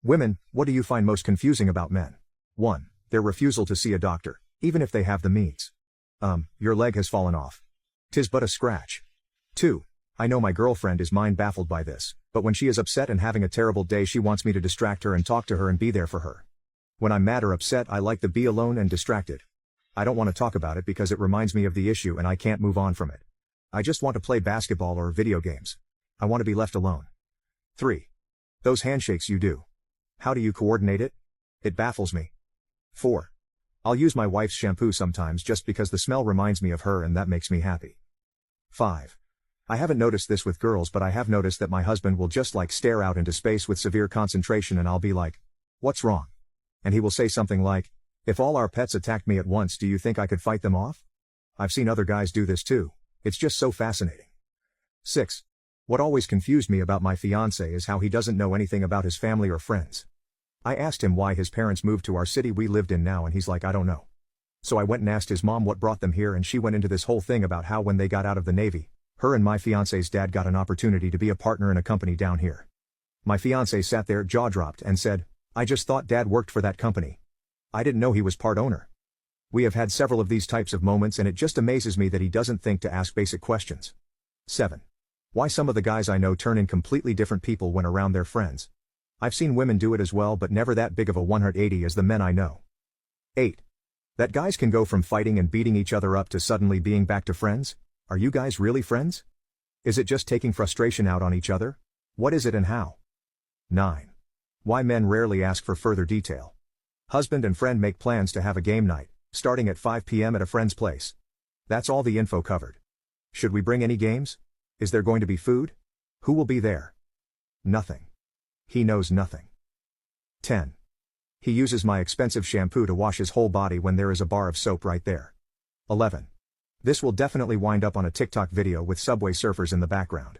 Women, what do you find most confusing about men? 1. Their refusal to see a doctor, even if they have the means. Your leg has fallen off. 'Tis but a scratch. 2. I know my girlfriend is mind baffled by this, but when she is upset and having a terrible day she wants me to distract her and talk to her and be there for her. When I'm mad or upset I like to be alone and distracted. I don't want to talk about it because it reminds me of the issue and I can't move on from it. I just want to play basketball or video games. I want to be left alone. 3. Those handshakes you do. How do you coordinate it? It baffles me. 4. I'll use my wife's shampoo sometimes just because the smell reminds me of her and that makes me happy. 5. I haven't noticed this with girls but I have noticed that my husband will just stare out into space with severe concentration and I'll be like, what's wrong? And he will say something like, if all our pets attacked me at once do you think I could fight them off? I've seen other guys do this too, it's just so fascinating. 6. What always confused me about my fiancé is how he doesn't know anything about his family or friends. I asked him why his parents moved to our city we lived in now and he's like I don't know. So I went and asked his mom what brought them here and she went into this whole thing about how when they got out of the Navy, her and my fiancé's dad got an opportunity to be a partner in a company down here. My fiancé sat there jaw-dropped and said, I just thought dad worked for that company. I didn't know he was part owner. We have had several of these types of moments and it just amazes me that he doesn't think to ask basic questions. 7. Why some of the guys I know turn in completely different people when around their friends. I've seen women do it as well but never that big of a 180 as the men I know. 8. That guys can go from fighting and beating each other up to suddenly being back to friends? Are you guys really friends? Is it just taking frustration out on each other? What is it and how? 9. Why men rarely ask for further detail. Husband and friend make plans to have a game night, starting at 5 p.m. at a friend's place. That's all the info covered. Should we bring any games? Is there going to be food? Who will be there? Nothing. He knows nothing. 10. He uses my expensive shampoo to wash his whole body when there is a bar of soap right there. 11. This will definitely wind up on a TikTok video with Subway Surfers in the background.